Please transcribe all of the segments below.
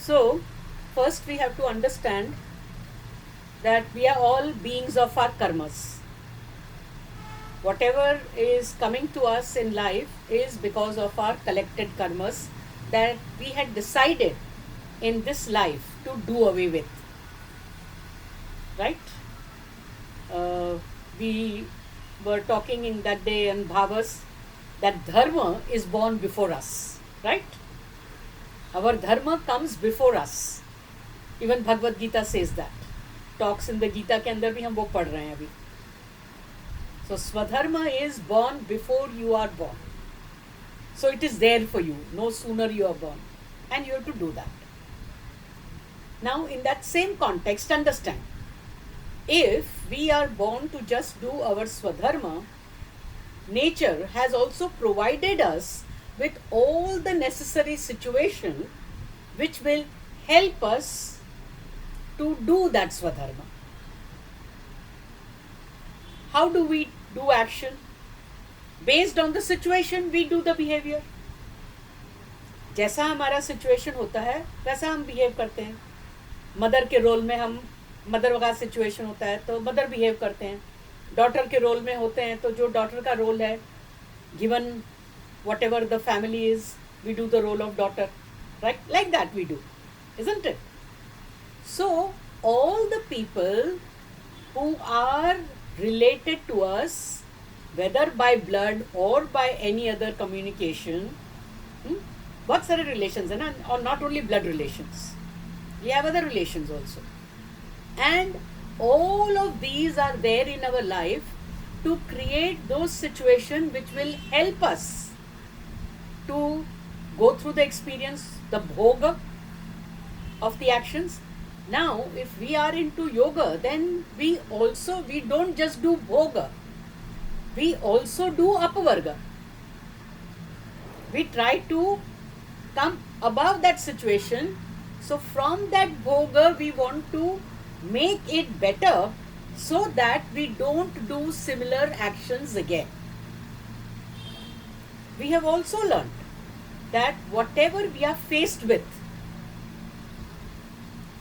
So, first we have to understand that we are all beings of our karmas. Whatever is coming to us in life is because of our collected karmas that we had decided in this life to do away with. Right? We were talking in that day in Bhavas that dharma is born before us. Right? Our dharma comes before us. Even Bhagavad Gita says that. Talks in the Gita के अंदर भी हम वो पढ़ रहे हैं अभी. So Swadharma is born before you are born. So it is there for you. No sooner you are born. And you have to do that. Now in that same context, understand. If we are born to just do our Swadharma, nature has also provided us with all the necessary situation which will help us to do that Swadharma. How do we do action? Based on the situation, we do the behavior. जैसा हमारा situation होता है वैसा हम behave करते हैं. Mother के role में हम मदर का सिचुएशन होता है तो मदर बिहेव करते हैं. डॉटर के रोल में होते हैं तो जो डॉटर का रोल है, given whatever the family is, we do the role of daughter. Right? Like that we do, isn't it? So all the people who are related to us, whether by blood or by any other communication, बहुत सारे relations है ना, और not only blood relations, we have other relations also, and all of these are there in our life to create those situations which will help us to go through the experience, the bhoga of the actions. Now, if we are into yoga, then we don't just do bhoga, we also do apavarga. We try to come above that situation. So from that bhoga, we want to make it better so that we don't do similar actions again. We have also learned that whatever we are faced with,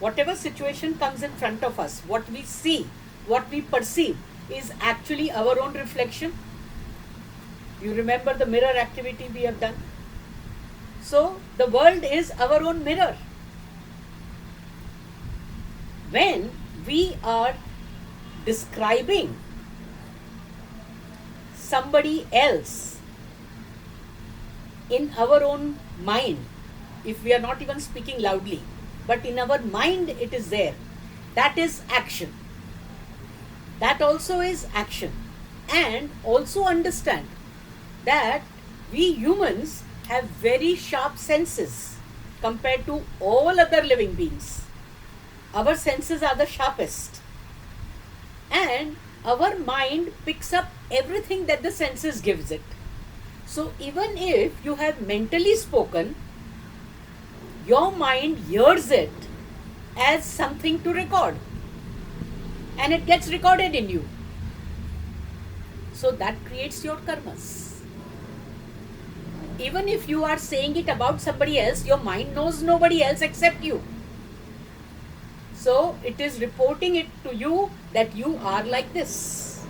whatever situation comes in front of us, what we see, what we perceive is actually our own reflection. You remember the mirror activity we have done? So the world is our own mirror. When we are describing somebody else in our own mind, if we are not even speaking loudly, but in our mind it is there, that is action. That also is action. And also understand that we humans have very sharp senses compared to all other living beings. Our senses are the sharpest. And our mind picks up everything that the senses gives it. So even if you have mentally spoken, your mind hears it as something to record. And it gets recorded in you. So that creates your karmas. Even if you are saying it about somebody else, your mind knows nobody else except you. So it is reporting it to you that you are like this.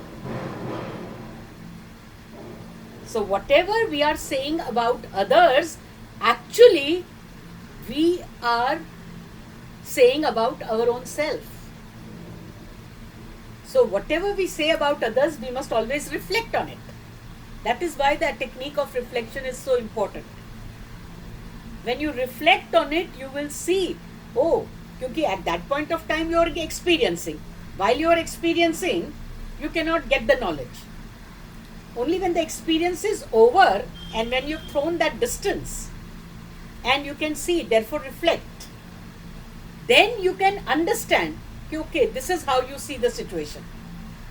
So whatever we are saying about others, actually we are saying about our own self. So whatever we say about others, we must always reflect on it. That is why the technique of reflection is so important. When you reflect on it, you will see, oh, because at that point of time you are experiencing. While you are experiencing, you cannot get the knowledge. Only when the experience is over and when you've thrown that distance and you can see, therefore reflect, then you can understand, okay, this is how you see the situation.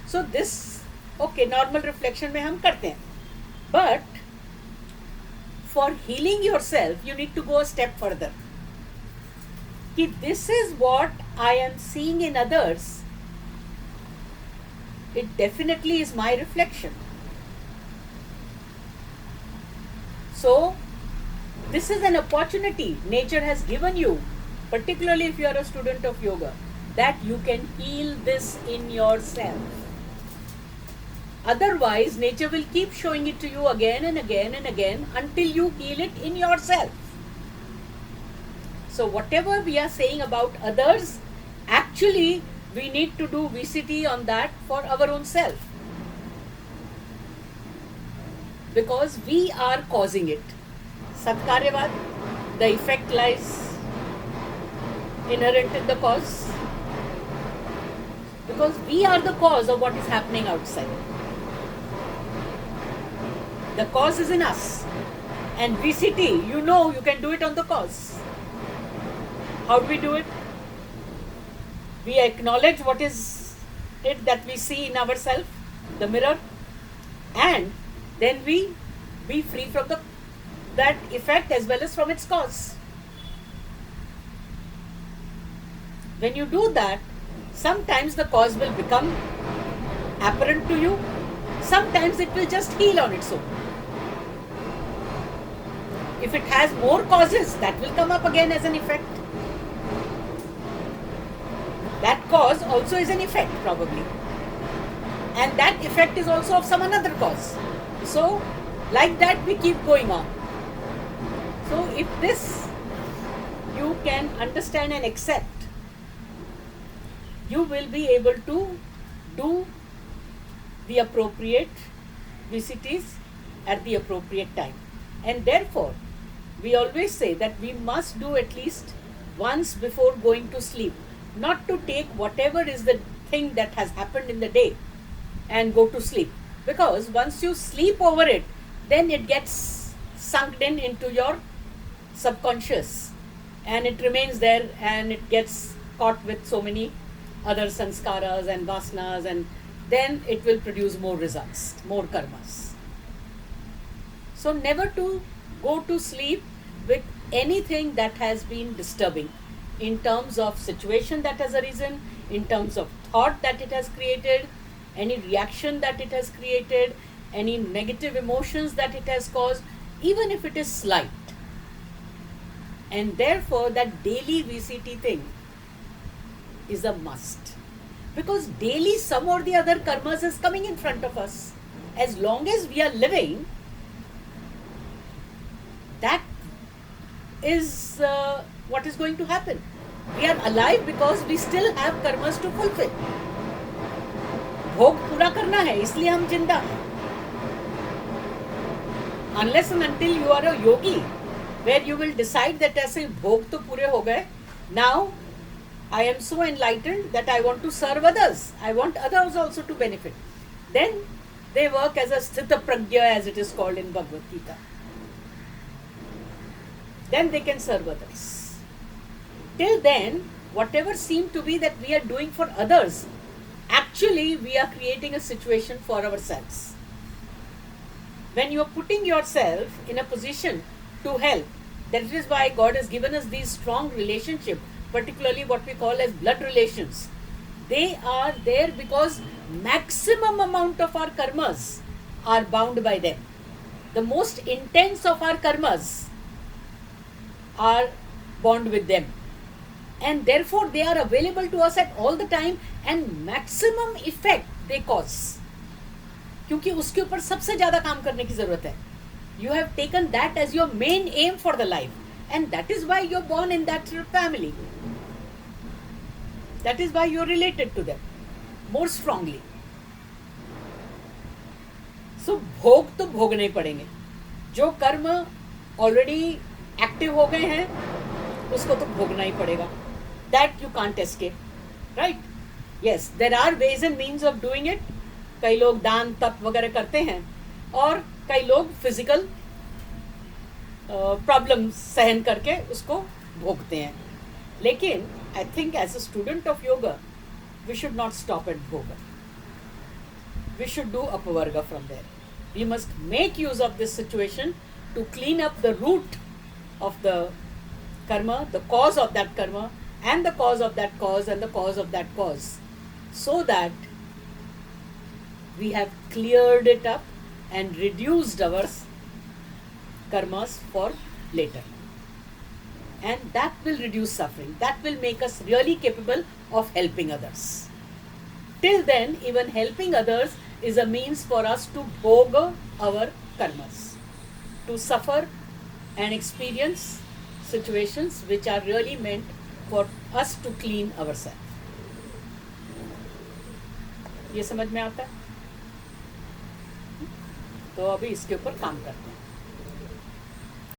So this, okay, normal reflection में हम करते हैं. But for healing yourself, you need to go a step further. कि this is what I am seeing in others. It definitely is my reflection. So this is an opportunity nature has given you particularly if you are a student of yoga, that you can heal this in yourself. Otherwise, nature will keep showing it to you again and again and again until you heal it in yourself. So, whatever we are saying about others, actually, we need to do VCT on that for our own self. Because we are causing it. Satkaryavad, the effect lies inherent in the cause. Because we are the cause of what is happening outside. The cause is in us. And VCT, you know you can do it on the cause. How do we do it? We acknowledge what is it that we see in ourselves, the mirror, and then we be free from that effect as well as from its cause. When you do that, sometimes the cause will become apparent to you, sometimes it will just heal on its own. If it has more causes, that will come up again as an effect. That cause also is an effect, probably. And that effect is also of some another cause. So, like that we keep going on. So, if this you can understand and accept, you will be able to do the appropriate VCTs at the appropriate time. And therefore, we always say that we must do at least once before going to sleep. Not to take whatever is the thing that has happened in the day and go to sleep. Because once you sleep over it, then it gets sunk in into your subconscious and it remains there and it gets caught with so many other sanskaras and vasanas, and then it will produce more results, more karmas. So never to go to sleep with anything that has been disturbing in terms of situation that has arisen, in terms of thought that it has created, any reaction that it has created, any negative emotions that it has caused, even if it is slight. And therefore, that daily VCT thing is a must. Because daily some or the other karmas is coming in front of us. As long as we are living, that is what is going to happen. We are alive because we still have karmas to fulfill. भोग पूरा करना है, इसलिए हम जिंदा हैं. Unless and until you are a yogi, where you will decide that ऐसे भोग तो पूरे हो गए, now I am so enlightened that I want to serve others. I want others also to benefit. Then they work as a sthita pragya, as it is called in Bhagavad Gita. Then they can serve others. Till then, whatever seemed to be that we are doing for others, actually we are creating a situation for ourselves. When you are putting yourself in a position to help, that is why God has given us these strong relationships, particularly what we call as blood relations. They are there because maximum amount of our karmas are bound by them. The most intense of our karmas are bound with them. And therefore they are available to us at all the time and maximum effect they cause. क्योंकि उसके ऊपर सबसे ज़्यादा काम करने की ज़रूरत है. You have taken that as your main aim for the life. And that is why you are born in that family. That is why you are related to them more strongly. So, भोग तो भोगने पड़ेंगे. जो कर्म already active हो गए हैं, उसको तो भोगना ही पड़ेगा. That you can't escape. Right? Yes, there are ways and means of doing it. कई लोग दान तप वगैरह करते हैं और कई लोग फिजिकल प्रॉब्लम सहन करके उसको भोगते हैं. लेकिन I think as a student of yoga we should not stop at bhoga. We should do apavarga from there. We must make use of this situation to clean up the root of the karma, the cause of that karma, and the cause of that cause and the cause of that cause, so that we have cleared it up and reduced our karmas for later. and that will reduce suffering. That will make us really capable of helping others. Till then, even helping others is a means for us to bhoga our karmas, to suffer and experience situations which are really meant for us to clean ourselves. ये समझ में आता है? तो अभी इसके ऊपर काम करते हैं.